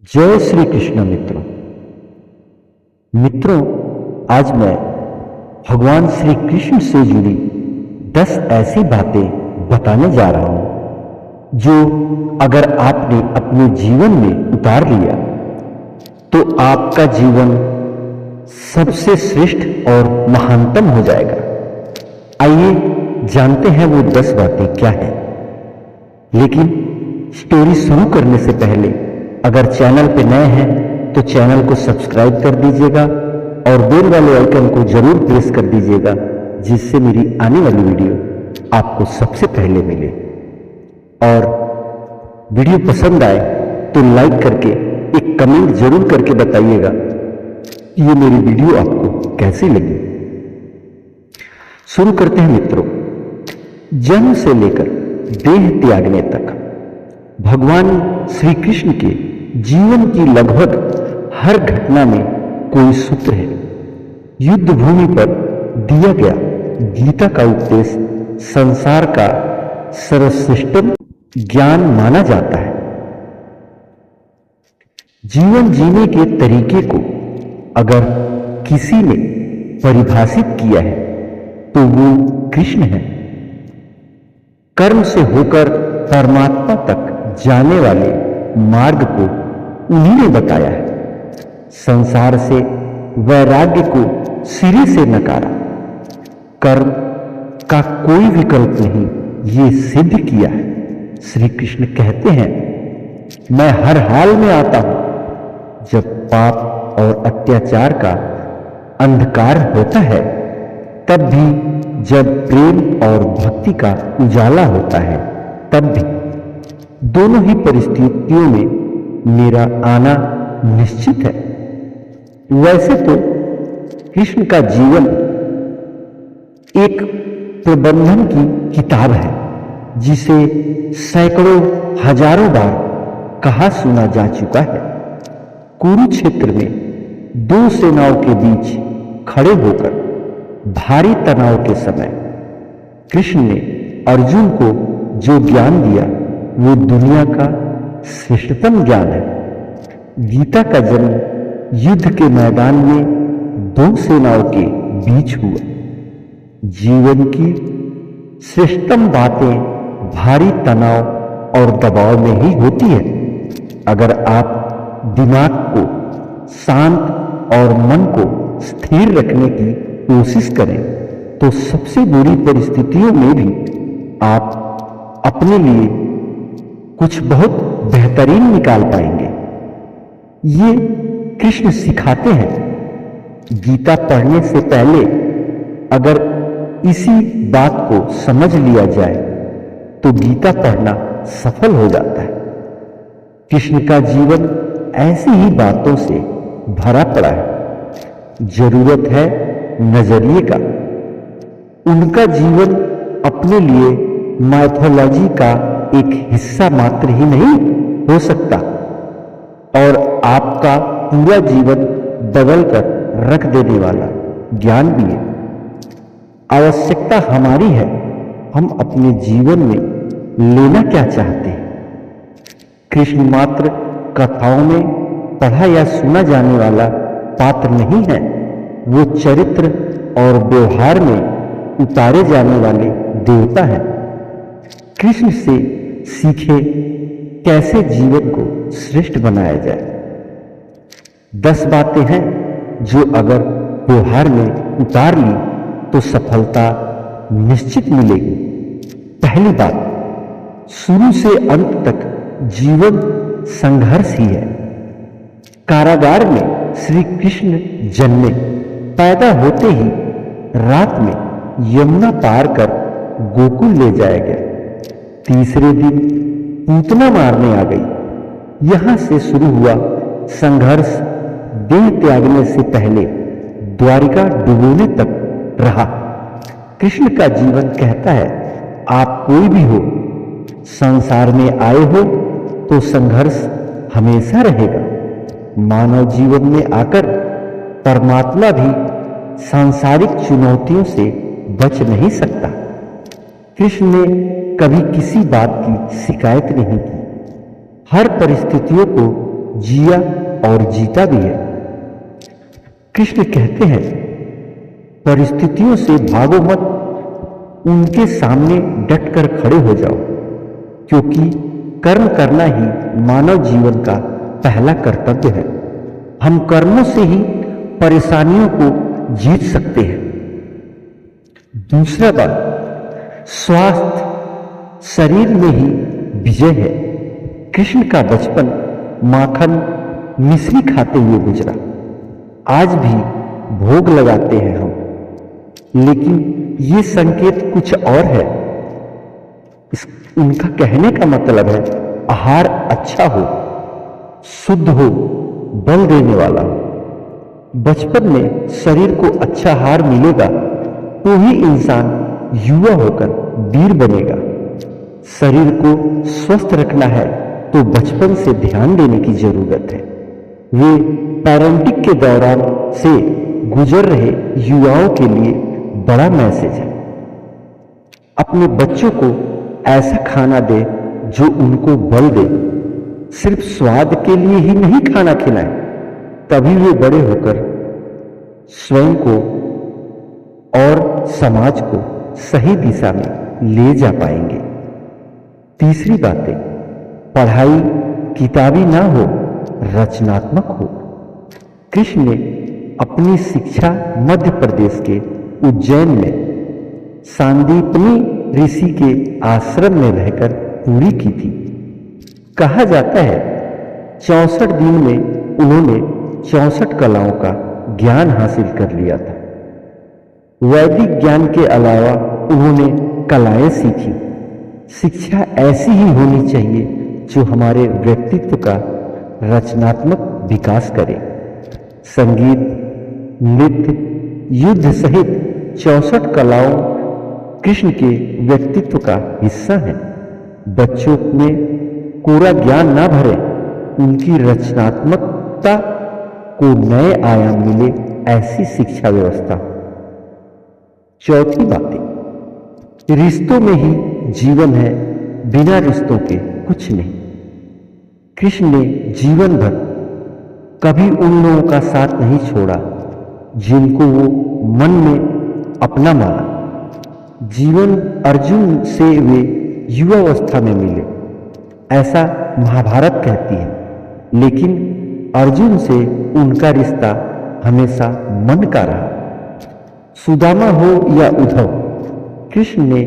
जय श्री कृष्ण मित्रों। आज मैं भगवान श्री कृष्ण से जुड़ी 10 ऐसी बातें बताने जा रहा हूं जो अगर आपने अपने जीवन में उतार लिया तो आपका जीवन सबसे श्रेष्ठ और महानतम हो जाएगा। आइए जानते हैं वो 10 बातें क्या हैं। लेकिन स्टोरी शुरू करने से पहले अगर चैनल पे नए हैं तो चैनल को सब्सक्राइब कर दीजिएगा और बेल वाले आइकन को जरूर प्रेस कर दीजिएगा, जिससे मेरी आने वाली वीडियो आपको सबसे पहले मिले। और वीडियो पसंद आए तो लाइक करके एक कमेंट जरूर करके बताइएगा ये मेरी वीडियो आपको कैसी लगी। शुरू करते हैं मित्रों। जन्म से लेकर देह त्यागने तक भगवान श्री कृष्ण के जीवन की लगभग हर घटना में कोई सूत्र है। युद्ध भूमि पर दिया गया गीता का उपदेश संसार का सर्वश्रेष्ठ ज्ञान माना जाता है। जीवन जीने के तरीके को अगर किसी ने परिभाषित किया है तो वो कृष्ण है। कर्म से होकर परमात्मा तक जाने वाले मार्ग को उन्हीं ने बताया है। संसार से वैराग्य को सिरे से नकारा। कर्म का कोई विकल्प नहीं, ये सिद्ध किया है। श्री कृष्ण कहते हैं, मैं हर हाल में आता हूं। जब पाप और अत्याचार का अंधकार होता है तब भी, जब प्रेम और भक्ति का उजाला होता है तब भी, दोनों ही परिस्थितियों में मेरा आना निश्चित है। वैसे तो कृष्ण का जीवन एक प्रबंधन की किताब है, जिसे सैकड़ों हजारों बार कहा सुना जा चुका है। कुरुक्षेत्र में 2 सेनाओं के बीच खड़े होकर भारी तनाव के समय कृष्ण ने अर्जुन को जो ज्ञान दिया वो दुनिया का श्रेष्ठतम ज्ञान है। गीता का जन्म युद्ध के मैदान में 2 सेनाओं के बीच हुआ। जीवन की श्रेष्ठतम बातें भारी तनाव और दबाव में ही होती है। अगर आप दिमाग को शांत और मन को स्थिर रखने की कोशिश करें तो सबसे बुरी परिस्थितियों में भी आप अपने लिए कुछ बहुत बेहतरीन निकाल पाएंगे। ये कृष्ण सिखाते हैं। गीता पढ़ने से पहले अगर इसी बात को समझ लिया जाए तो गीता पढ़ना सफल हो जाता है। कृष्ण का जीवन ऐसी ही बातों से भरा पड़ा है। जरूरत है नजरिए का। उनका जीवन अपने लिए माइथोलॉजी का एक हिस्सा मात्र ही नहीं हो सकता और आपका पूरा जीवन बदल कर रख देने वाला ज्ञान भी है। आवश्यकता हमारी है, हम अपने जीवन में लेना क्या चाहते हैं। कृष्ण मात्र कथाओं में पढ़ा या सुना जाने वाला पात्र नहीं है, वो चरित्र और व्यवहार में उतारे जाने वाले देवता है। कृष्ण से सीखे कैसे जीवन को श्रेष्ठ बनाया जाए। 10 बातें हैं जो अगर व्यवहार में उतार ली तो सफलता निश्चित मिलेगी। पहली बात, शुरू से अंत तक जीवन संघर्ष ही है। कारागार में श्री कृष्ण जन्मे। पैदा होते ही रात में यमुना पार कर गोकुल ले जाया गया। तीसरे दिन पूतना मारने आ गई। यहां से शुरू हुआ संघर्ष। देह त्यागने से पहले द्वारिका डुबोने तक रहा। कृष्ण का जीवन कहता है, आप कोई भी हो, संसार में आए हो तो संघर्ष हमेशा रहेगा। मानव जीवन में आकर परमात्मा भी सांसारिक चुनौतियों से बच नहीं सकता। कृष्ण ने कभी किसी बात की शिकायत नहीं की। हर परिस्थितियों को जिया और जीता भी है। कृष्ण कहते हैं, परिस्थितियों से भागो मत, उनके सामने डटकर खड़े हो जाओ, क्योंकि कर्म करना ही मानव जीवन का पहला कर्तव्य है। हम कर्मों से ही परेशानियों को जीत सकते हैं। दूसरा बात, स्वास्थ्य शरीर में ही विजय है। कृष्ण का बचपन माखन मिश्री खाते हुए गुजरा। आज भी भोग लगाते हैं हम, लेकिन ये संकेत कुछ और है। उनका कहने का मतलब है, आहार अच्छा हो, शुद्ध हो, बल देने वाला हो। बचपन में शरीर को अच्छा आहार मिलेगा तो ही इंसान युवा होकर वीर बनेगा। शरीर को स्वस्थ रखना है तो बचपन से ध्यान देने की जरूरत है। वे पेरेंटिंग के दौरान से गुजर रहे युवाओं के लिए बड़ा मैसेज है। अपने बच्चों को ऐसा खाना दे जो उनको बल दे। सिर्फ स्वाद के लिए ही नहीं खाना खिलाएं, तभी वे बड़े होकर स्वयं को और समाज को सही दिशा में ले जा पाएंगे। तीसरी बातें, पढ़ाई किताबी ना हो, रचनात्मक हो। कृष्ण ने अपनी शिक्षा मध्य प्रदेश के उज्जैन में सांदीपनी ऋषि के आश्रम में रहकर पूरी की थी। कहा जाता है 64 दिन में उन्होंने 64 कलाओं का ज्ञान हासिल कर लिया था। वैदिक ज्ञान के अलावा उन्होंने कलाएं सीखी। शिक्षा ऐसी ही होनी चाहिए जो हमारे व्यक्तित्व का रचनात्मक विकास करे। संगीत, नृत्य, युद्ध सहित 64 कलाओं कृष्ण के व्यक्तित्व का हिस्सा है। बच्चों में कोरा ज्ञान ना भरे, उनकी रचनात्मकता को नए आयाम मिले, ऐसी शिक्षा व्यवस्था। चौथी बातें, रिश्तों में ही जीवन है, बिना रिश्तों के कुछ नहीं। कृष्ण ने जीवन भर कभी उन लोगों का साथ नहीं छोड़ा जिनको वो मन में अपना माना। जीवन अर्जुन से वे युवावस्था में मिले, ऐसा महाभारत कहती है, लेकिन अर्जुन से उनका रिश्ता हमेशा मन का रहा। सुदामा हो या उद्धव, कृष्ण ने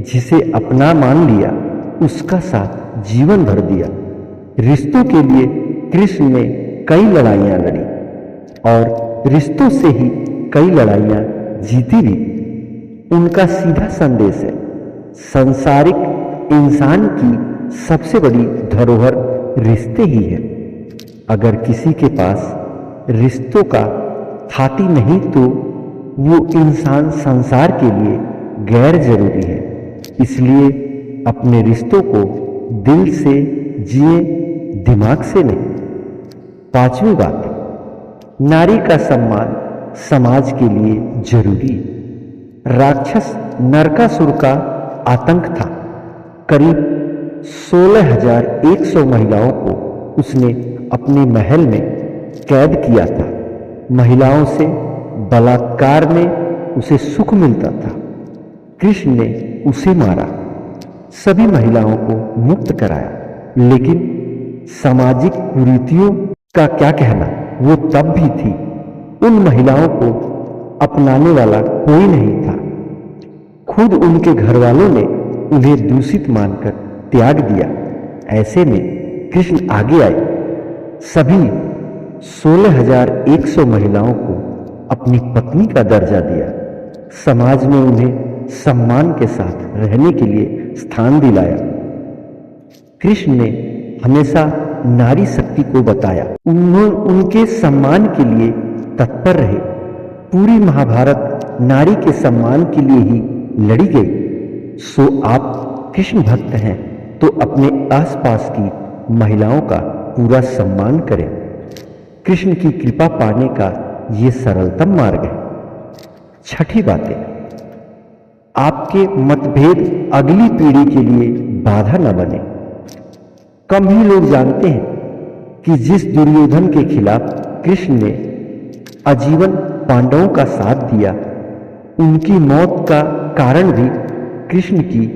जिसे अपना मान लिया उसका साथ जीवन भर दिया। रिश्तों के लिए कृष्ण ने कई लड़ाइयां लड़ी और रिश्तों से ही कई लड़ाइयां जीती भी। उनका सीधा संदेश है, सांसारिक इंसान की सबसे बड़ी धरोहर रिश्ते ही है। अगर किसी के पास रिश्तों का थाती नहीं तो वो इंसान संसार के लिए गैर जरूरी है। इसलिए अपने रिश्तों को दिल से जिए, दिमाग से नहीं। पांचवी बात, नारी का सम्मान समाज के लिए जरूरी है। राक्षस नरकासुर का आतंक था। करीब 16,100 महिलाओं को उसने अपने महल में कैद किया था। महिलाओं से बलात्कार में उसे सुख मिलता था। कृष्ण ने उसे मारा, सभी महिलाओं को मुक्त कराया। लेकिन सामाजिक कुरीतियों का क्या कहना, वो तब भी थी। उन महिलाओं को अपनाने वाला कोई नहीं था। खुद उनके घर वालों ने उन्हें दूषित मानकर त्याग दिया। ऐसे में कृष्ण आगे आए, सभी 16,100 महिलाओं को अपनी पत्नी का दर्जा दिया। समाज में उन्हें सम्मान के साथ रहने के लिए स्थान दिलाया। कृष्ण ने हमेशा नारी शक्ति को बताया, उनके सम्मान के लिए तत्पर रहे। पूरी महाभारत नारी के सम्मान के लिए ही लड़ी गई। सो आप कृष्ण भक्त हैं तो अपने आसपास की महिलाओं का पूरा सम्मान करें। कृष्ण की कृपा पाने का ये सरलतम मार्ग है। छठी बातें, आपके मतभेद अगली पीढ़ी के लिए बाधा न बने। कम ही लोग जानते हैं कि जिस दुर्योधन के खिलाफ कृष्ण ने आजीवन पांडवों का साथ दिया, उनकी मौत का कारण भी कृष्ण की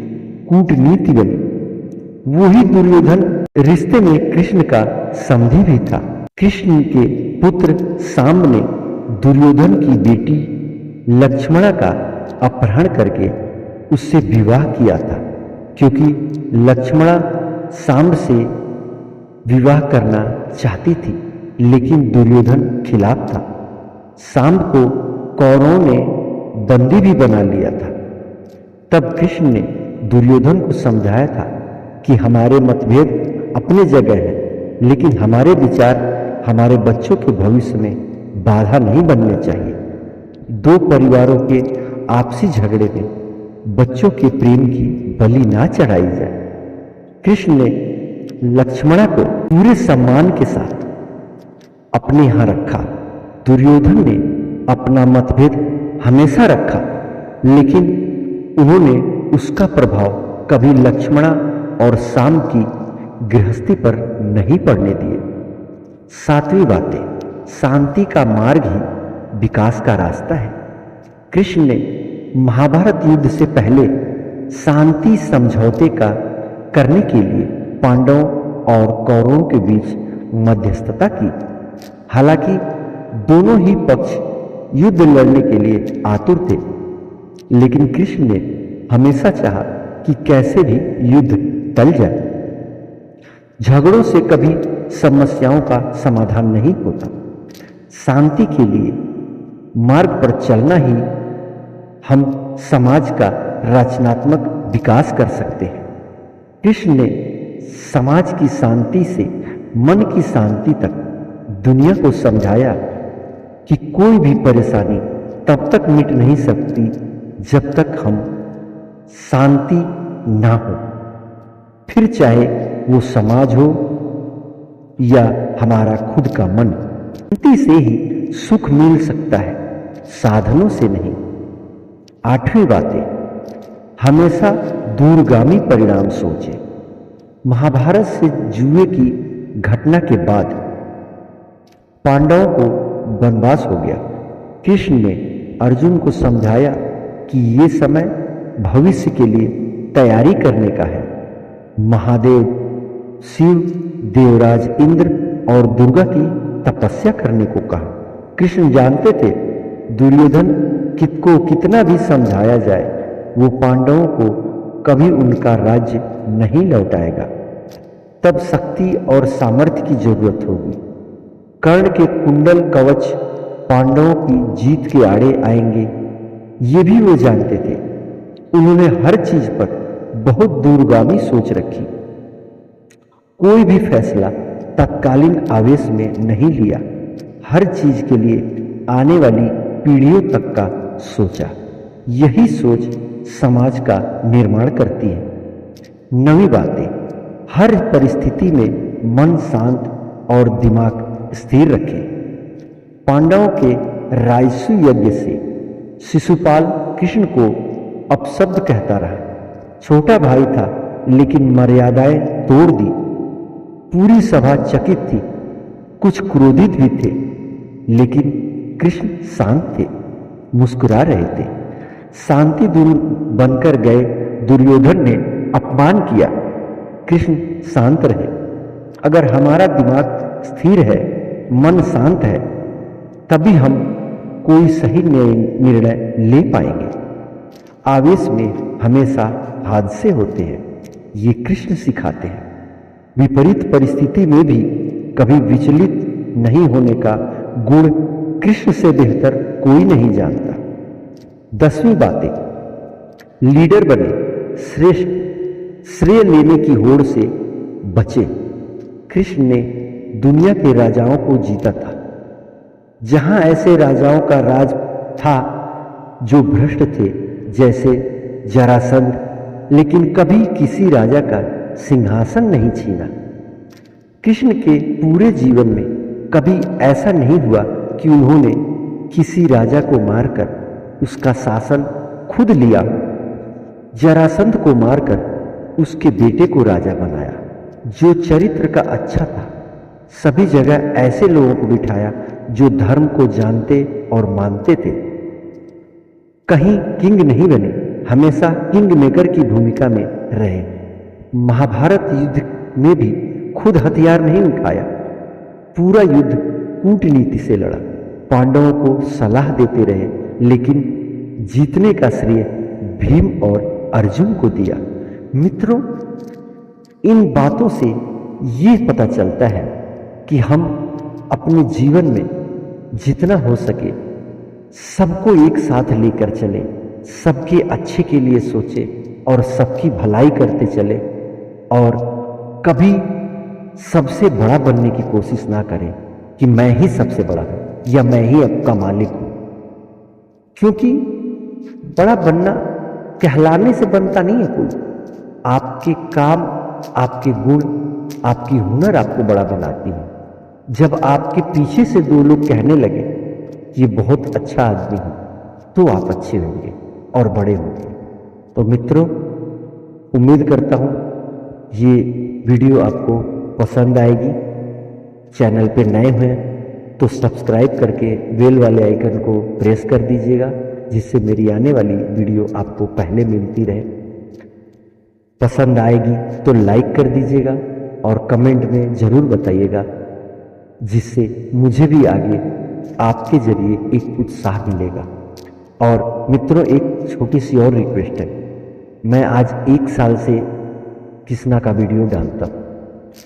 कूटनीति बनी। वही दुर्योधन रिश्ते में कृष्ण का समधी भी था। कृष्ण के पुत्र सांब ने दुर्योधन की बेटी लक्ष्मणा का अपहरण करके उससे विवाह किया था, क्योंकि लक्ष्मणा सांब से विवाह करना चाहती थी, लेकिन दुर्योधन खिलाफ था। सांब को कौरवों ने बंदी भी बना लिया था। तब कृष्ण ने दुर्योधन को समझाया था कि हमारे मतभेद अपने जगह है, लेकिन हमारे विचार हमारे बच्चों के भविष्य में बाधा नहीं बनने चाहिए। दो परिवारों के आपसी झगड़े में बच्चों के प्रेम की बलि ना चढ़ाई जाए। कृष्ण ने लक्ष्मणा को पूरे सम्मान के साथ अपने यहां रखा। दुर्योधन ने अपना मतभेद हमेशा रखा, लेकिन उन्होंने उसका प्रभाव कभी लक्ष्मणा और सांब की गृहस्थी पर नहीं पड़ने दिए। सातवीं बातें, शांति का मार्ग ही विकास का रास्ता है। कृष्ण ने महाभारत युद्ध से पहले शांति समझौते का करने के लिए पांडवों और कौरवों के बीच मध्यस्थता की। हालांकि दोनों ही पक्ष युद्ध लड़ने के लिए आतुर थे, लेकिन कृष्ण ने हमेशा चाहा कि कैसे भी युद्ध टल जाए। झगड़ों से कभी समस्याओं का समाधान नहीं होता। शांति के लिए मार्ग पर चलना ही हम समाज का रचनात्मक विकास कर सकते हैं। कृष्ण ने समाज की शांति से मन की शांति तक दुनिया को समझाया कि कोई भी परेशानी तब तक मिट नहीं सकती जब तक हम शांति ना हो, फिर चाहे वो समाज हो या हमारा खुद का मन। शांति से ही सुख मिल सकता है, साधनों से नहीं। आठवीं बातें, हमेशा दूरगामी परिणाम सोचें। महाभारत से जुए की घटना के बाद पांडवों को वनवास हो गया। कृष्ण ने अर्जुन को समझाया कि ये समय भविष्य के लिए तैयारी करने का है। महादेव शिव, देवराज इंद्र और दुर्गा की तपस्या करने को कहा। कृष्ण जानते थे दुर्योधन को कितना भी समझाया जाए, वो पांडवों को कभी उनका राज्य नहीं लौटाएगा। तब शक्ति और सामर्थ्य की जरूरत होगी। कर्ण के कुंडल कवच पांडवों की जीत के आड़े आएंगे, ये भी वो जानते थे। उन्होंने हर चीज पर बहुत दूरगामी सोच रखी। कोई भी फैसला तत्कालीन आवेश में नहीं लिया। हर चीज के लिए आने वाली पीढ़ियों तक का सोचा। यही सोच समाज का निर्माण करती है। नवी बातें, हर परिस्थिति में मन शांत और दिमाग स्थिर रखें। पांडवों के राजसू यज्ञ से शिशुपाल कृष्ण को अपशब्द कहता रहा। छोटा भाई था, लेकिन मर्यादाएं तोड़ दी। पूरी सभा चकित थी, कुछ क्रोधित भी थे, लेकिन कृष्ण शांत थे, मुस्कुरा रहे थे। शांति दूर बनकर गए दुर्योधन ने अपमान किया, कृष्ण शांत रहे। अगर हमारा दिमाग स्थिर है, मन शांत है, तभी हम कोई सही निर्णय ले पाएंगे। आवेश में हमेशा हादसे होते हैं, ये कृष्ण सिखाते हैं। विपरीत परिस्थिति में भी कभी विचलित नहीं होने का गुण कृष्ण से बेहतर कोई नहीं जानता। 10वीं बातें, लीडर बने, श्रेष्ठ श्रेय लेने की होड़ से बचे। कृष्ण ने दुनिया के राजाओं को जीता था। जहां ऐसे राजाओं का राज था जो भ्रष्ट थे, जैसे जरासंध, लेकिन कभी किसी राजा का सिंहासन नहीं छीना। कृष्ण के पूरे जीवन में कभी ऐसा नहीं हुआ कि उन्होंने किसी राजा को मारकर उसका शासन खुद लिया। जरासंध को मारकर उसके बेटे को राजा बनाया, जो चरित्र का अच्छा था, सभी जगह ऐसे लोगों को बिठाया जो धर्म को जानते और मानते थे। कहीं किंग नहीं बने, हमेशा किंग मेकर की भूमिका में रहे। महाभारत युद्ध में भी खुद हथियार नहीं उठाया, पूरा युद्ध कूटनीति से लड़ा। पांडवों को सलाह देते रहे, लेकिन जीतने का श्रेय भीम और अर्जुन को दिया। मित्रों, इन बातों से ये पता चलता है कि हम अपने जीवन में जितना हो सके सबको एक साथ लेकर चले, सबके अच्छे के लिए सोचे और सबकी भलाई करते चले, और कभी सबसे बड़ा बनने की कोशिश ना करें कि मैं ही सबसे बड़ा हूं या मैं ही अब का मालिक हूं। क्योंकि बड़ा बनना कहलाने से बनता नहीं है कोई। आपके काम, आपके गुण, आपकी हुनर आपको बड़ा बनाती है। जब आपके पीछे से दो लोग कहने लगे ये बहुत अच्छा आदमी है, तो आप अच्छे होंगे और बड़े होंगे। तो मित्रों, उम्मीद करता हूं ये वीडियो आपको पसंद आएगी। चैनल पे नए हैं तो सब्सक्राइब करके बेल वाले आइकन को प्रेस कर दीजिएगा, जिससे मेरी आने वाली वीडियो आपको पहले मिलती रहे। पसंद आएगी तो लाइक कर दीजिएगा और कमेंट में ज़रूर बताइएगा, जिससे मुझे भी आगे आपके जरिए एक उत्साह मिलेगा। और मित्रों, एक छोटी सी और रिक्वेस्ट है। मैं आज 1 साल से कृष्णा का वीडियो डालता हूँ।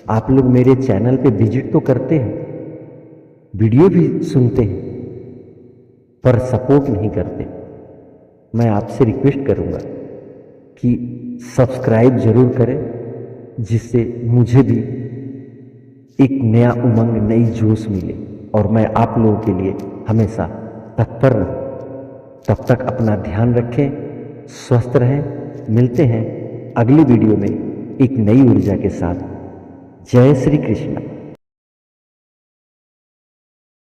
आप लोग मेरे चैनल पे विजिट तो करते हैं, वीडियो भी सुनते हैं, पर सपोर्ट नहीं करते। मैं आपसे रिक्वेस्ट करूंगा कि सब्सक्राइब जरूर करें, जिससे मुझे भी एक नया उमंग, नई जोश मिले और मैं आप लोगों के लिए हमेशा तत्पर रहूं। तब तक अपना ध्यान रखें, स्वस्थ रहें। मिलते हैं अगली वीडियो में एक नई ऊर्जा के साथ। जय श्री कृष्ण।